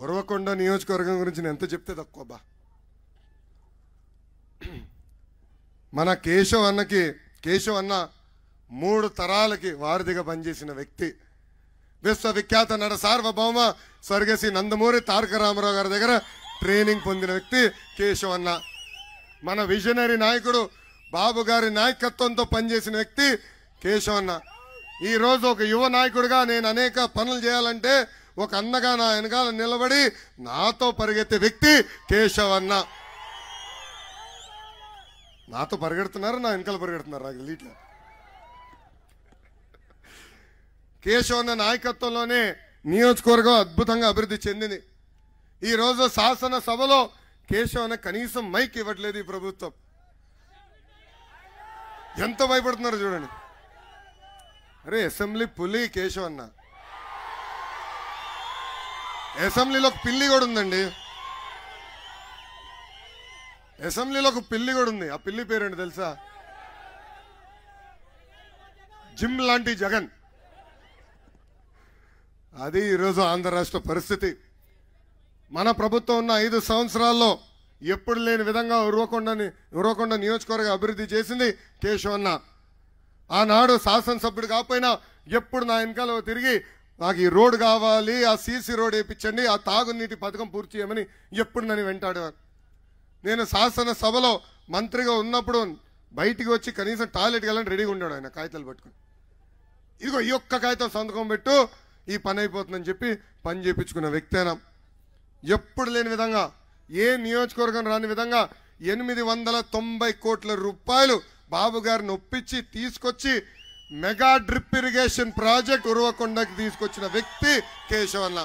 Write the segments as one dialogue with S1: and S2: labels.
S1: ఉరవకొండ నియోజకవర్గం గురించి నేను ఎంత చెప్తే తక్కువ బా. మన కేశవ్ అన్న 3 తరాలకి వారధిగా పనిచేసిన వ్యక్తి. విశ్వవిఖ్యాత నట సార్వభౌమ స్వర్గశ్రీ నందమూరి తారక రామారావు గారి దగ్గర ట్రైనింగ్ పొందిన వ్యక్తి కేశవ్ అన్న. మన విజనరీ నాయకుడు బాబు గారి నాయకత్వంతో పనిచేసిన వ్యక్తి కేశవ్ అన్న. ఈరోజు ఒక యువ నాయకుడిగా నేను అనేక పనులు చేయాలంటే ఒక అన్నగా నా వెనకాల నిలబడి నాతో పరిగెత్తే వ్యక్తి కేశవ్ అన్న. నాతో పరిగెడుతున్నారు, నా వెనకాల పరిగెడుతున్నారు. నాకు లీట్ల కేశవ్ అన్న నాయకత్వంలోనే నియోజకవర్గం అద్భుతంగా అభివృద్ధి చెందింది. ఈరోజు శాసనసభలో కేశవ్ అన్న కనీసం మైక్ ఇవ్వట్లేదు ఈ ప్రభుత్వం. ఎంత భయపడుతున్నారు చూడండి. అరే అసెంబ్లీ పులి కేశవ్ అన్న. అసెంబ్లీలో ఒక పిల్లి కూడా ఉందండి. అసెంబ్లీలో ఒక పిల్లి కూడా ఉంది. ఆ పిల్లి పేరేంటి తెలుసా? జిమ్ లాంటి జగన్. అది ఈరోజు ఆంధ్ర రాష్ట్ర పరిస్థితి. మన ప్రభుత్వం ఉన్న 5 సంవత్సరాల్లో ఎప్పుడు లేని విధంగా ఉరవకొండ నియోజకవర్గ అభివృద్ధి చేసింది కేశవ్ అన్న. ఆనాడు శాసనసభ్యుడు కాకపోయినా ఎప్పుడు నా వెనకాల తిరిగి నాకు ఈ రోడ్డు కావాలి, ఆ సీసీ రోడ్ వేయించండి, ఆ తాగునీటి పథకం పూర్తి చేయమని ఎప్పుడు నన్ను వెంటాడేవారు. నేను శాసనసభలో మంత్రిగా ఉన్నప్పుడు బయటికి వచ్చి కనీసం టాయిలెట్కి వెళ్ళని రెడీగా ఉన్నాడు ఆయన కాగితాలు పట్టుకుని. ఇదిగో ఈ ఒక్క కాగితం సంతకం పెట్టు, ఈ పని అయిపోతుందని చెప్పి పని చేయించుకున్న వ్యక్తి అయినా. ఎప్పుడు లేని విధంగా, ఏ నియోజకవర్గం రాని విధంగా 890 కోట్ల రూపాయలు బాబు గారిని ఒప్పించి తీసుకొచ్చి మెగా డ్రిప్ ఇరిగేషన్ ప్రాజెక్ట్ ఉరవకొండకి తీసుకొచ్చిన వ్యక్తి కేశవ్ అన్న.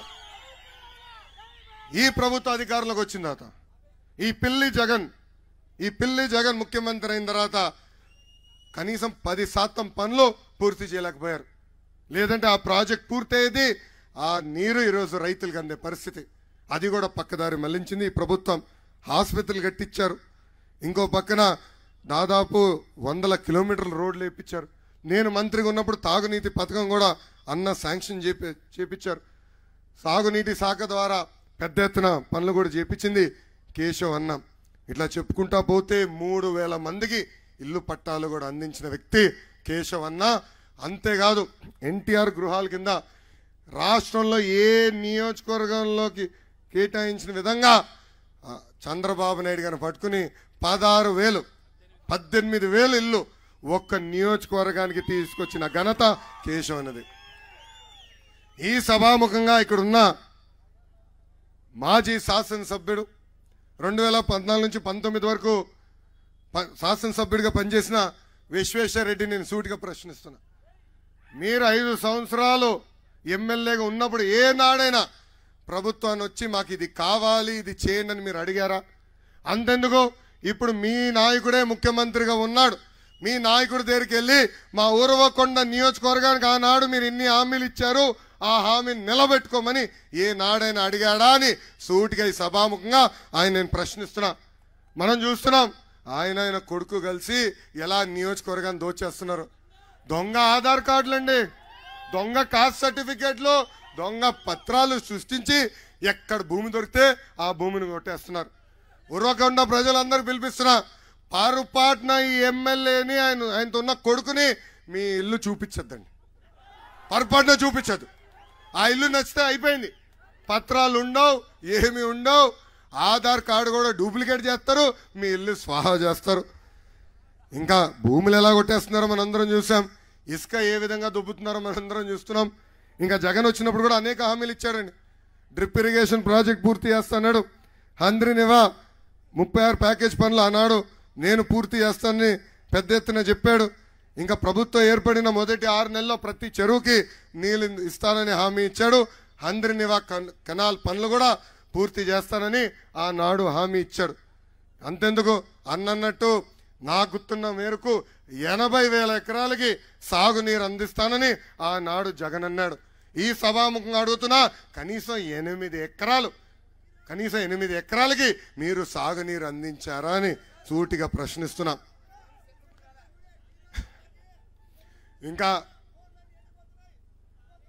S1: ఈ ప్రభుత్వ అధికారంలోకి వచ్చిన తర్వాత ఈ పిల్లి జగన్ ముఖ్యమంత్రి అయిన తర్వాత కనీసం 10% పనులు పూర్తి చేయలేకపోయారు. లేదంటే ఆ ప్రాజెక్ట్ పూర్తయ్యేది, ఆ నీరు ఈరోజు రైతులకు అందే పరిస్థితి. అది కూడా పక్కదారి మళ్లించింది ఈ ప్రభుత్వం. ఆసుపత్రులు కట్టించారు. ఇంకో పక్కన దాదాపు 100 కిలోమీటర్ల రోడ్లు వేయించారు. నేను మంత్రిగా ఉన్నప్పుడు తాగునీటి పథకం కూడా అన్న శాంక్షన్ చేపించారు. సాగునీటి శాఖ ద్వారా పెద్ద ఎత్తున పనులు కూడా చేపించింది కేశవ్ అన్న. ఇట్లా చెప్పుకుంటా పోతే 3000 మందికి ఇల్లు పట్టాలు కూడా అందించిన వ్యక్తి కేశవ్ అన్న. అంతేకాదు ఎన్టీఆర్ గృహాల కింద రాష్ట్రంలో ఏ నియోజకవర్గంలోకి కేటాయించిన విధంగా చంద్రబాబు నాయుడు గారిని పట్టుకుని 18,000 ఇల్లు ఒక్క నియోజకవర్గానికి తీసుకొచ్చిన ఘనత కేశవ్ అన్నది. ఈ సభాముఖంగా ఇక్కడున్న మాజీ శాసనసభ్యుడు 2014 నుంచి 19 వరకు శాసనసభ్యుడిగా పనిచేసిన విశ్వేశ్వరరెడ్డి నేను సూటిగా ప్రశ్నిస్తున్నా. మీరు 5 సంవత్సరాలు ఎమ్మెల్యేగా ఉన్నప్పుడు ఏనాడైనా ప్రభుత్వాన్ని వచ్చి మాకు ఇది కావాలి, ఇది చేయండి అని మీరు అడిగారా? అంతెందుకు, ఇప్పుడు మీ నాయకుడే ముఖ్యమంత్రిగా ఉన్నాడు. మీ నాయకుడి దగ్గరికి వెళ్ళి మా ఉరవకొండ నియోజకవర్గానికి ఆనాడు మీరు ఇన్ని హామీలు ఇచ్చారు, ఆ హామీని నిలబెట్టుకోమని ఏ నాడైనా అడిగాడా అని సూటిగా ఈ సభాముఖంగా ఆయన నేను ప్రశ్నిస్తున్నా. మనం చూస్తున్నాం ఆయన కొడుకు కలిసి ఎలా నియోజకవర్గాన్ని దోచేస్తున్నారు. దొంగ ఆధార్ కార్డులు అండి, దొంగ కాస్ట్ సర్టిఫికేట్లు, దొంగ పత్రాలు సృష్టించి ఎక్కడ భూమి దొరికితే ఆ భూమిని కొట్టేస్తున్నారు. ఉరవకొండ ప్రజలందరూ పిలిపిస్తున్నా, పొరపాటున ఈ ఎమ్మెల్యేని ఆయనతో ఉన్న కొడుకుని మీ ఇల్లు చూపించద్దండి. పొరపాటున చూపించద్దు. ఆ ఇల్లు నచ్చితే అయిపోయింది. పత్రాలు ఉండవు, ఏమి ఉండవు, ఆధార్ కార్డు కూడా డూప్లికేట్ చేస్తారు, మీ ఇల్లు స్వాహా చేస్తారు. ఇంకా భూములు ఎలా కొట్టేస్తున్నారో మనందరం చూసాం. ఇసుక ఏ విధంగా దుబ్బుతున్నారో మనందరం చూస్తున్నాం. ఇంకా జగన్ వచ్చినప్పుడు కూడా అనేక హామీలు ఇచ్చారండి. డ్రిప్ ఇరిగేషన్ ప్రాజెక్ట్ పూర్తి చేస్తాడు. హంద్రినివా 36 ప్యాకేజ్ పనులు ఆనాడు నేను పూర్తి చేస్తానని పెద్ద ఎత్తున చెప్పాడు. ఇంకా ప్రభుత్వం ఏర్పడిన మొదటి 6 నెలల్లో ప్రతి చెరువుకి నీళ్ళు ఇస్తానని హామీ ఇచ్చాడు. హంద్రినివా కెనాల్ పనులు కూడా పూర్తి చేస్తానని ఆనాడు హామీ ఇచ్చాడు. అంతెందుకు, అన్నట్టు నా గుర్తున్న మేరకు 80,000 ఎకరాలకి సాగునీరు అందిస్తానని ఆనాడు జగన్ అన్నాడు. ఈ సభాముఖంగా అడుగుతున్నా, కనీసం 8 ఎకరాలకి మీరు సాగునీరు అందించారా అని సూటిగా ప్రశ్నిస్తున్నా. ఇంకా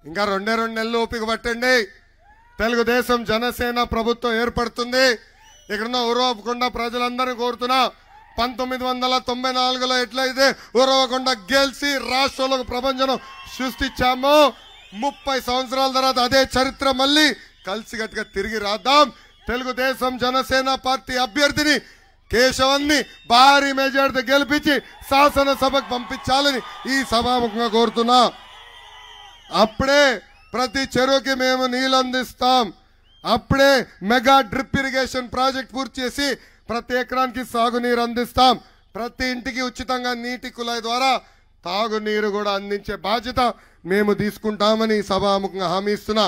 S1: 2 నెలలు ఓపిక పట్టండి. తెలుగుదేశం జనసేన ప్రభుత్వం ఏర్పడుతుంది. ఇక్కడున్న ఉరవకొండ ప్రజలందరినీ కోరుతున్నా, 1994లో ఎట్లయితే ఉరవకొండ గెలిచి రాష్ట్రంలో ప్రపంచం సృష్టించామో 30 సంవత్సరాల తర్వాత అదే చరిత్ర మళ్ళీ కలిసికట్టుగా తిరిగి రాద్దాం. తెలుగుదేశం జనసేన పార్టీ అభ్యర్థిని కేశవన్ని భారీ మెజార్టీతో గెలిపించి శాసనసభకు పంపించాలని ఈ సభాముఖంగా కోరుతున్నా. అప్పుడే ప్రతి చెరువుకి మేము నీళ్ళు అందిస్తాం. అప్పుడే మెగా డ్రిప్ ఇరిగేషన్ ప్రాజెక్ట్ పూర్తి చేసి ప్రతి ఎకరానికి సాగునీరు అందిస్తాం. ప్రతి ఇంటికి ఉచితంగా నీటి కుళాయి ద్వారా తాగునీరు కూడా అందించే బాధ్యత మేము తీసుకుంటామని సభాముఖంగా హామీ ఇస్తున్నా.